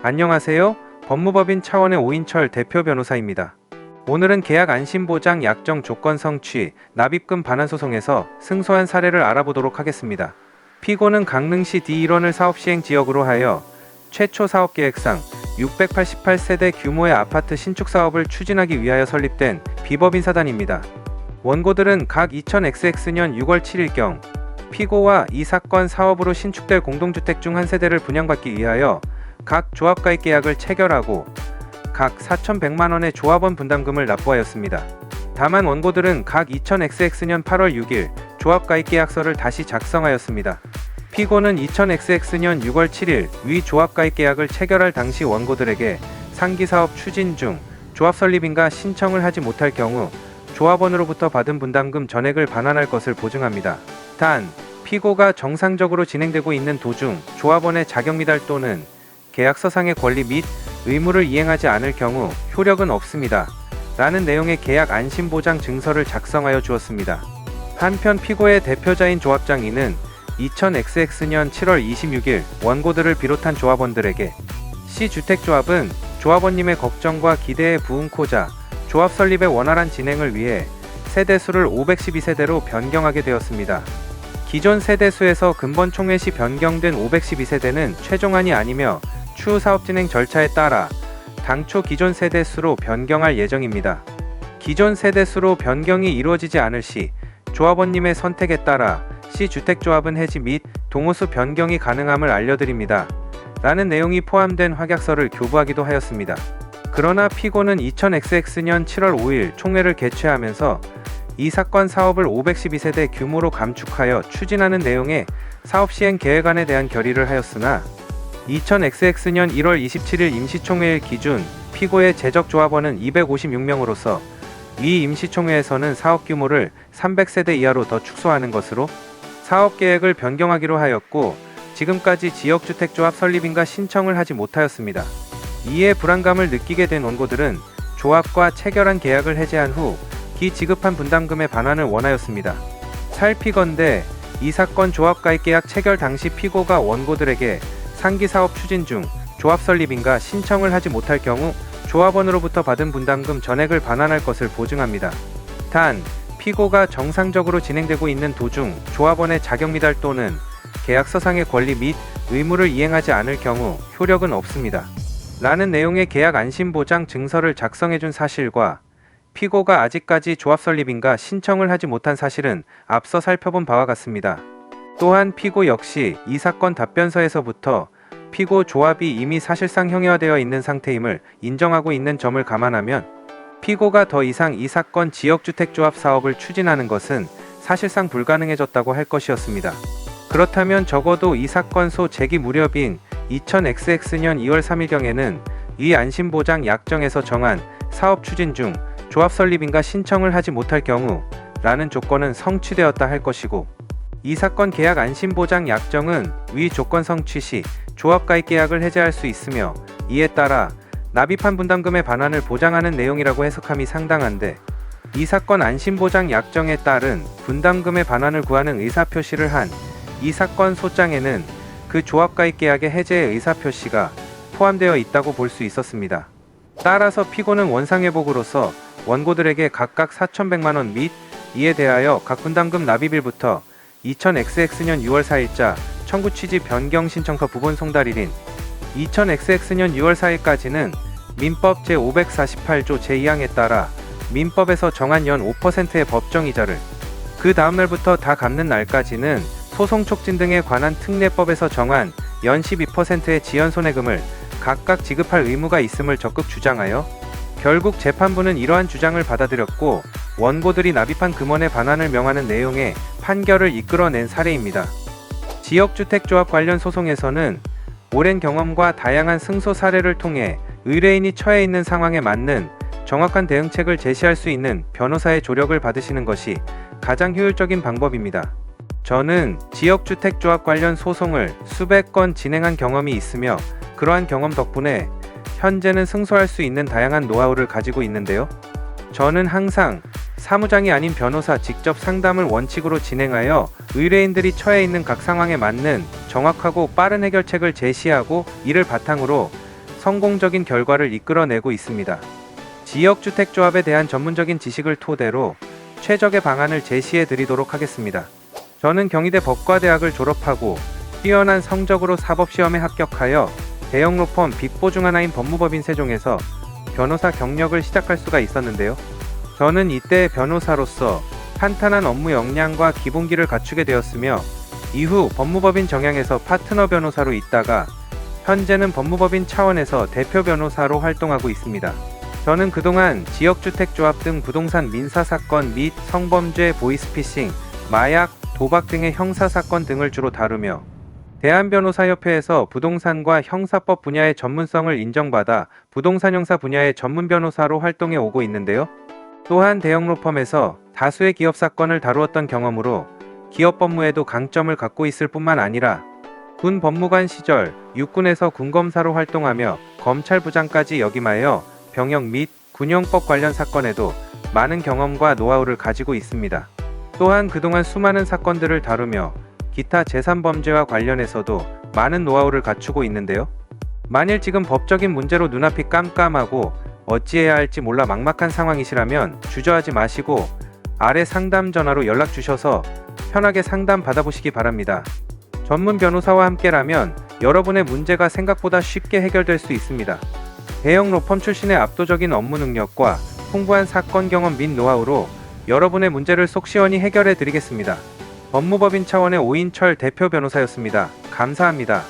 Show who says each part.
Speaker 1: 안녕하세요. 법무법인 차원의 오인철 대표 변호사입니다. 오늘은 계약 안심보장 약정 조건 성취, 납입금 반환 소송에서 승소한 사례를 알아보도록 하겠습니다. 피고는 강릉시 D1원을 사업시행 지역으로 하여 최초 사업계획상 688세대 규모의 아파트 신축 사업을 추진하기 위하여 설립된 비법인 사단입니다. 원고들은 각 2000XX년 6월 7일경 피고와 이 사건 사업으로 신축될 공동주택 중 한 세대를 분양받기 위하여 각 조합가입 계약을 체결하고 각 4,100만원의 조합원 분담금을 납부하였습니다. 다만 원고들은 각 2000XX년 8월 6일 조합가입 계약서를 다시 작성하였습니다. 피고는 2000XX년 6월 7일 위 조합가입 계약을 체결할 당시 원고들에게 상기사업 추진 중 조합 설립인가 신청을 하지 못할 경우 조합원으로부터 받은 분담금 전액을 반환할 것을 보증합니다. 단, 피고가 정상적으로 진행되고 있는 도중 조합원의 자격미달 또는 계약서상의 권리 및 의무를 이행하지 않을 경우 효력은 없습니다. 라는 내용의 계약 안심보장 증서를 작성하여 주었습니다. 한편 피고의 대표자인 조합장 이는 2000XX년 7월 26일 원고들을 비롯한 조합원들에게 C주택조합은 조합원님의 걱정과 기대에 부응코자 조합 설립의 원활한 진행을 위해 세대수를 512세대로 변경하게 되었습니다. 기존 세대수에서 근본 총회 시 변경된 512세대는 최종안이 아니며 추후 사업 진행 절차에 따라 당초 기존 세대수로 변경할 예정입니다. 기존 세대수로 변경이 이루어지지 않을 시 조합원님의 선택에 따라 C주택조합은 해지 및 동호수 변경이 가능함을 알려드립니다. 라는 내용이 포함된 확약서를 교부하기도 하였습니다. 그러나 피고는 2000XX년 7월 5일 총회를 개최하면서 이 사건 사업을 512세대 규모로 감축하여 추진하는 내용의 사업시행 계획안에 대한 결의를 하였으나 2000XX년 1월 27일 임시총회일 기준 피고의 재적 조합원은 256명으로서 위 임시총회에서는 사업 규모를 300세대 이하로 더 축소하는 것으로 사업계획을 변경하기로 하였고 지금까지 지역주택조합 설립인가 신청을 하지 못하였습니다. 이에 불안감을 느끼게 된 원고들은 조합과 체결한 계약을 해제한 후 기지급한 분담금의 반환을 원하였습니다. 살피건대 이 사건 조합가입 계약 체결 당시 피고가 원고들에게 상기사업 추진 중 조합 설립인가 신청을 하지 못할 경우 조합원으로부터 받은 분담금 전액을 반환할 것을 보증합니다. 단, 피고가 정상적으로 진행되고 있는 도중 조합원의 자격미달 또는 계약서상의 권리 및 의무를 이행하지 않을 경우 효력은 없습니다. 라는 내용의 계약 안심보장 증서를 작성해준 사실과 피고가 아직까지 조합 설립인가 신청을 하지 못한 사실은 앞서 살펴본 바와 같습니다. 또한 피고 역시 이 사건 답변서에서부터 피고 조합이 이미 사실상 형해화되어 있는 상태임을 인정하고 있는 점을 감안하면 피고가 더 이상 이 사건 지역주택조합 사업을 추진하는 것은 사실상 불가능해졌다고 할 것이었습니다. 그렇다면 적어도 이 사건 소 제기 무렵인 2000XX년 2월 3일경에는 위 안심보장 약정에서 정한 사업 추진 중 조합 설립인가 신청을 하지 못할 경우 라는 조건은 성취되었다 할 것이고 이 사건 계약 안심보장 약정은 위 조건 성취 시 조합가입 계약을 해제할 수 있으며 이에 따라 납입한 분담금의 반환을 보장하는 내용이라고 해석함이 상당한데 이 사건 안심보장 약정에 따른 분담금의 반환을 구하는 의사표시를 한 이 사건 소장에는 그 조합가입 계약의 해제의 의사표시가 포함되어 있다고 볼 수 있었습니다. 따라서 피고는 원상회복으로서 원고들에게 각각 4,100만원 및 이에 대하여 각 분담금 납입일부터 2000XX년 6월 4일자 청구 취지 변경 신청서 부본 송달일인 2000XX년 6월 4일까지는 민법 제548조 제2항에 따라 민법에서 정한 연 5%의 법정이자를 그 다음날부터 다 갚는 날까지는 소송 촉진 등에 관한 특례법에서 정한 연 12%의 지연손해금을 각각 지급할 의무가 있음을 적극 주장하여 결국 재판부는 이러한 주장을 받아들였고 원고들이 납입한 금원의 반환을 명하는 내용의 판결을 이끌어낸 사례입니다. 지역주택조합 관련 소송에서는 오랜 경험과 다양한 승소 사례를 통해 의뢰인이 처해 있는 상황에 맞는 정확한 대응책을 제시할 수 있는 변호사의 조력을 받으시는 것이 가장 효율적인 방법입니다. 저는 지역주택조합 관련 소송을 수백 건 진행한 경험이 있으며 그러한 경험 덕분에 현재는 승소할 수 있는 다양한 노하우를 가지고 있는데요. 저는 항상 사무장이 아닌 변호사 직접 상담을 원칙으로 진행하여 의뢰인들이 처해 있는 각 상황에 맞는 정확하고 빠른 해결책을 제시하고 이를 바탕으로 성공적인 결과를 이끌어내고 있습니다. 지역주택조합에 대한 전문적인 지식을 토대로 최적의 방안을 제시해 드리도록 하겠습니다. 저는 경희대 법과대학을 졸업하고 뛰어난 성적으로 사법시험에 합격하여 대형 로펌 빅4 중 하나인 법무법인 세종에서 변호사 경력을 시작할 수가 있었는데요. 저는 이때 변호사로서 탄탄한 업무 역량과 기본기를 갖추게 되었으며 이후 법무법인 정양에서 파트너 변호사로 있다가 현재는 법무법인 차원에서 대표 변호사로 활동하고 있습니다. 저는 그동안 지역주택조합 등 부동산 민사사건 및 성범죄, 보이스피싱, 마약, 도박 등의 형사사건 등을 주로 다루며 대한변호사협회에서 부동산과 형사법 분야의 전문성을 인정받아 부동산 형사 분야의 전문 변호사로 활동해 오고 있는데요. 또한 대형 로펌에서 다수의 기업 사건을 다루었던 경험으로 기업 법무에도 강점을 갖고 있을 뿐만 아니라 군 법무관 시절 육군에서 군검사로 활동하며 검찰부장까지 역임하여 병역 및 군용법 관련 사건에도 많은 경험과 노하우를 가지고 있습니다. 또한 그동안 수많은 사건들을 다루며 기타 제3범죄와 관련해서도 많은 노하우를 갖추고 있는데요. 만일 지금 법적인 문제로 눈앞이 깜깜하고 어찌해야 할지 몰라 막막한 상황이시라면 주저하지 마시고 아래 상담 전화로 연락 주셔서 편하게 상담 받아보시기 바랍니다. 전문 변호사와 함께라면 여러분의 문제가 생각보다 쉽게 해결될 수 있습니다. 대형 로펌 출신의 압도적인 업무 능력과 풍부한 사건 경험 및 노하우로 여러분의 문제를 속 시원히 해결해 드리겠습니다. 법무법인 차원의 오인철 대표 변호사였습니다. 감사합니다.